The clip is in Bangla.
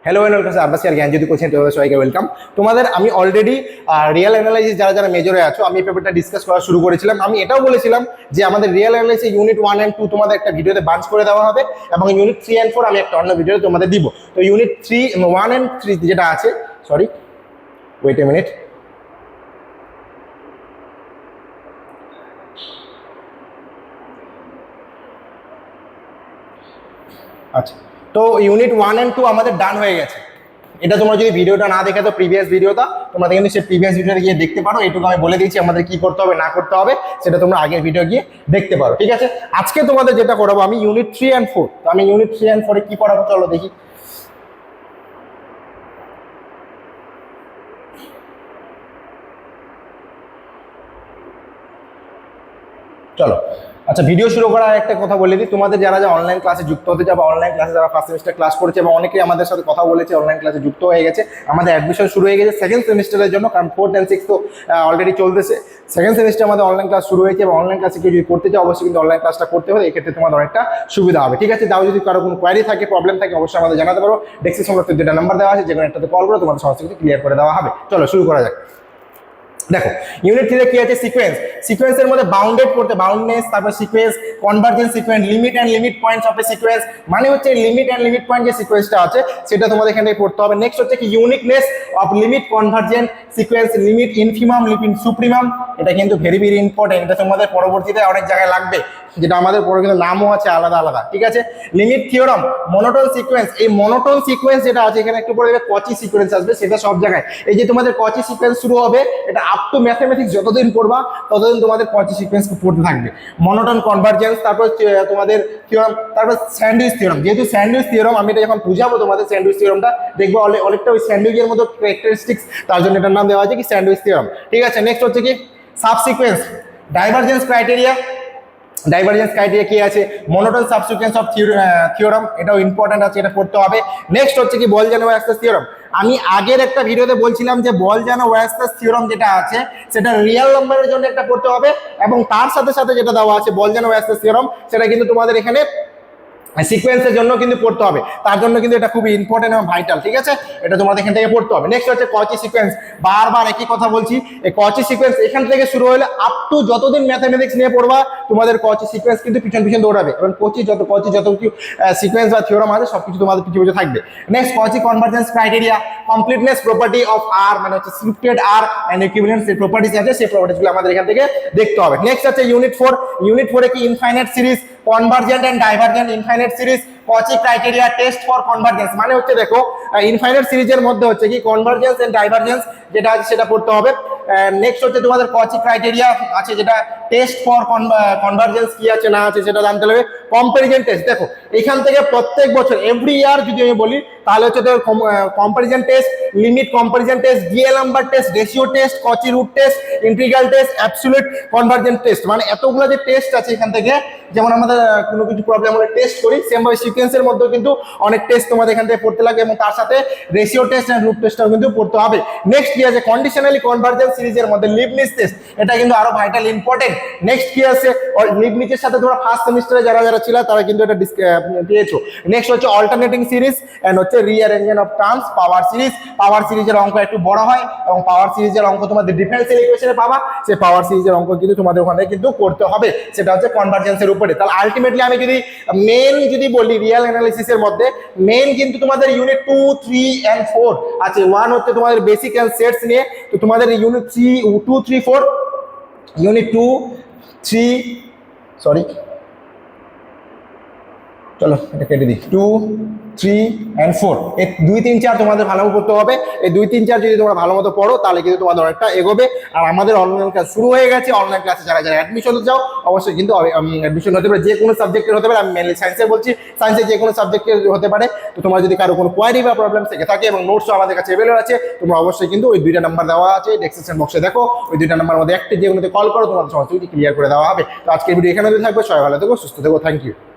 হ্যালো ওয়েলকাম আব্বাসি আর জ্ঞান যদি করছেন তোমাদের সবাইকে ওয়েলকাম। তোমাদের আমি অলরেডি রিয়েল অ্যানালাইসিস যারা যারা মেজরে আছো আমি পেপারটা ডিসকাস করা শুরু করেছিলাম। আমি এটাও বলেছিলাম যে আমাদের রিয়েল অ্যানালাইসিস ইউনিট 1 অ্যান্ড 2 তোমাদের একটা ভিডিওতে বাঞ্চ করে দেওয়া হবে এবং ইউনিট 3 অ্যান্ড 4 আমি একটা অন্য ভিডিওতে তোমাদের দিব। তো ইউনিট 1 অ্যান্ড 3 যেটা আছে, সরি ওয়েট এ মিনিট, আচ্ছা, তো ইউনিট 1 অ্যান্ড 2 আমাদের ডান হয়ে গেছে। এটা তোমরা যদি ভিডিওটা না দেখে তো প্রিভিয়াস ভিডিওটা তোমরা কিন্তু সেই প্রিভিয়াস ভিডিওটা গিয়ে দেখতে পারো। এটুকু আমি বলে দিয়েছি আমাদের কি করতে হবে না করতে হবে, সেটা তোমরা আগের ভিডিও গিয়ে দেখতে পারো। ঠিক আছে, আজকে তোমাদের যেটা করাবো আমি ইউনিট 3 অ্যান্ড 4। তো আমি ইউনিট 3 অ্যান্ড 4 কি করাবো চলো দেখি। চলো, আচ্ছা, ভিডিও শুরু করার একটা কথা বলে দিই, তোমাদের যারা যারা অনলাইন ক্লাসে যুক্ত হতে যাবে, অনলাইন ক্লাসে যারা ফার্স্ট সেমিস্টার ক্লাস করেছে এবং অনেকেই আমাদের সাথে কথা বলেছে অনলাইন ক্লাসে যুক্ত হয়ে গেছে, আমাদের অ্যাডমিশন শুরু হয়ে গেছে সেকেন্ড সেমিস্টারের জন্য, কারণ 4th and 6th তো অলরেডি চলতেছে। সেকেন্ড সেমিস্টার আমাদের অনলাইন ক্লাস শুরু হয়েছে এবং অনলাইন ক্লাসে কেউ যদি করতে চাও অবশ্যই কিন্তু অনলাইন ক্লাসটা করতে হবে, এক্ষেত্রে তোমাদের অনেকটা সুবিধা হবে। ঠিক আছে, তাও যদি কারো কোনো কোয়ারি থাকে, প্রবলেম থাকে, অবশ্যই আমাদের জানাতে পারো। ডেসক্রিপশন বক্সে দুটো নাম্বার দেওয়া আছে, যে কোনো একটাতে কল করো, তোমাদের সমস্ত কিছু ক্লিয়ার করে দেওয়া হবে। চলো শুরু করা যাক। দেখো, ইউনিট 3 কি আছে, সিকোয়েন্স। সিকোয়েন্সের মধ্যে বাউন্ডেড করতে বাউন্ডনেস, তারপর sequence, convergence sequence, limit and limit points of A sequence, মানে হচ্ছে লিমিট অ্যান্ড লিমিট পয়েন্ট যে সিকোয়েন্সটা আছে সেটা তোমাদের এখানে পড়তে হবে। নেক্সট হচ্ছে কি uniqueness of limit convergent sequence, limit infimum, limit supremum. এটা কিন্তু ভেরি ভেরি ইম্পর্টেন্ট, এটা তোমাদের পরবর্তীতে অনেক জায়গায় লাগবে, যেটা আমাদের পরে কিন্তু নামও আছে আলাদা আলাদা। ঠিক আছে, লিমিট থিওরাম, মনোটোন সিকোয়েন্স। এই মনোটোন সিকোয়েন্স যেটা আছে এখানে একটু পরে কচি সিকোয়েন্স আসবে, সেটা সব জায়গায় এই যে তোমাদের কচি সিকোয়েন্স শুরু হবে, এটা আপ টু ম্যাথমেটিক্স যতদিন পড়বা ততদিন তোমাদের কচি সিকোয়েন্স পড়তে থাকবে। মনোটোন কনভার্জেন্স, তারপর তোমাদের থিওরাম, তারপর স্যান্ডউইচ থিওরাম। যেহেতু স্যান্ডউইচ থিওরাম আমি এটা যখন বুঝাবো তোমাদের স্যান্ডউইচ থিওরামটা দেখবো অনেকটা ওই স্যান্ডউইচের মতো ক্যারেক্টারিস্টিক্স, তার জন্য এটার নাম দেওয়া আছে কি স্যান্ডউইচ থিওরাম। ঠিক আছে, নেক্সট হচ্ছে কি সাবসিকোয়েন্স, ডাইভারজেন্স ক্রাইটেরিয়া। ডাইভারজেন্স ক্রাইটেরিয়া কি আছে, মনোটোন সাবসিকোয়েন্স অফ থিওরাম, এটাও ইম্পর্টেন্ট আছে, এটা পড়তে হবে। নেক্সট হচ্ছে কি বলজানো ওয়ারস্টাস থিওরাম। আমি আগের একটা ভিডিওতে বলছিলাম যে বলজানো ওয়ারস্টাস থিওরাম যেটা আছে সেটা রিয়েল নাম্বারের জন্য একটা পড়তে হবে, এবং তার সাথে সাথে যেটা দেওয়া আছে বলজানো ওয়ারস্টাস থিওরাম সেটা কিন্তু তোমাদের এখানে সিকোয়েন্সের জন্য কিন্তু পড়তে হবে, তার জন্য কিন্তু এটা খুবই ইম্পর্টেন্ট এবং ভাইটাল। ঠিক আছে, এটা তোমাদের এখান থেকে পড়তে হবে। নেক্সট হচ্ছে কচি সিকোয়েন্স, বারবার একই কথা বলছি, এই কচি সিকোয়েন্স এখান থেকে শুরু হলে আপ টু যতদিন ম্যাথামেটিক্স নিয়ে পড়বা তোমাদের কচি সিকোয়েন্স কিন্তু পিছন পিছন দৌড়াবে, কারণ কচি যত কিছু সিকোয়েন্স বা থিওরাম আছে সবকিছু তোমাদের পিছু পিছু থাকবে। Next Cauchy convergence criteria, completeness property of R, মানে হচ্ছে স্ক্রিপ্টেড আর অ্যান্ড ইকুইভ্যালেন্স যে প্রপার্টিজ আছে সেই প্রপার্টিজগুলো আমাদের এখান থেকে দেখতে হবে। নেক্সট আছে ইউনিট 4। ইউনিট 4 এ কি infinite series, convergent and divergent infinite series, Cauchy criteria, test for convergence. মানে হচ্ছে দেখো ইনফাইনাইট সিরিজের মধ্যে হচ্ছে কি কনভার্জেন্স এন্ড ডাইভারজেন্স যেটা আছে সেটা পড়তে হবে। নেক্সট হচ্ছে তোমাদের কচি ক্রাইটেরিয়া আছে, যেটা টেস্ট ফর কনভার্জেন্স কি আছে না আছে সেটা জানতে হবে। কম্পারিজন টেস্ট, দেখো এখান থেকে প্রত্যেক বছর এভরি ইয়ার যদি আমি বলি তাহলে হচ্ছে comparison test, limit comparison test, ডিএল number test, ratio test, Cauchy root test, integral test, absolute convergent test. মানে এতগুলো যে টেস্ট আছে এখান থেকে, যেমন আমাদের কোনো কিছু প্রবলেম হলে টেস্ট করি, সেমভাবে সিকোয়েন্সের মধ্যেও কিন্তু অনেক টেস্ট তোমাদের এখান থেকে পড়তে লাগে এবং তার সাথে রেশিও টেস্ট এন্ড রুট টেস্টটাও কিন্তু পড়তে হবে। নেক্সট কি আছে কন্ডিশনালি কনভার্জেন্স সিরিজের মধ্যে লিবনিজ টেস্ট, এটা কিন্তু আরো ভাইটাল ইম্পর্টেন্ট। নেক্সট কি আছে লিবনিজের সাথে তোমরা ফার্স্ট সেমিস্টারে যারা যারা ছিল তারা কিন্তু এটা পেয়েছো। নেক্সট হচ্ছে অল্টারনেটিং সিরিজ এন্ড হচ্ছে rearrangement of terms, power series. Power সিরিজের অঙ্ক একটু বড় হয় এবং পাওয়ার সিরিজের অঙ্ক তোমাদের ডিফারেন্সিয়াল ইকুয়েশনে পাবা, সেই পাওয়ার সিরিজের অঙ্ক কিন্তু তোমাদের ওখানে কিন্তু করতে হবে, সেটা হচ্ছে কনভার্জেন্সের উপরে। তাহলে আলটিমেটলি আমি যদি মেন যদি বলি রিয়েল অ্যানালিসিসের মধ্যে মেন কিন্তু তোমাদের ইউনিট 2, 3 and 4 আছে। 1 হচ্ছে তোমাদের বেসিক এন্ড সেটস নিয়ে, তো তোমাদের ইউনিট 2, 3, 4, ইউনিট 2, 3, সরি চলো এটা কেটে দিই, 2, 3 and 4 এই 2, 3, 4 তোমাদের ভালো করতে হবে। এই 2, 3, 4 যদি তোমরা ভালো মতো পড়ো তাহলে কিন্তু তোমাদের অনেকটা এগোবে। আর আমাদের অনলাইন ক্লাস শুরু হয়ে গেছে, অনলাইন ক্লাসে যারা যারা অ্যাডমিশন হতে চাও অবশ্যই কিন্তু অ্যাডমিশন হতে পারে, যে কোনো সাবজেক্টের হতে পারে। আমি মেনলি সায়েন্সের বলছি, সায়েন্সের যে কোনো সাবজেক্টের হতে পারে। তো তোমার যদি কারো কোনো কোয়ারি বা প্রবলেম থেকে থাকে এবং নোটসও আমাদের কাছে অ্যাভেলেবল আছে, তোমরা অবশ্যই কিন্তু ওই 2টা নাম্বার দেওয়া আছে ডেসক্রিপশন বক্সে, দেখো ওই 2টা নাম্বার মধ্যে একটা যে কোনোতে কল করো, তোমাদের সমস্ত কিছু ক্লিয়ার করে দেওয়া হবে। তো আজকের ভিডিও এখানে থাকবে, সবাই ভালো থেকো, সুস্থ থেকো, থ্যাংক ইউ।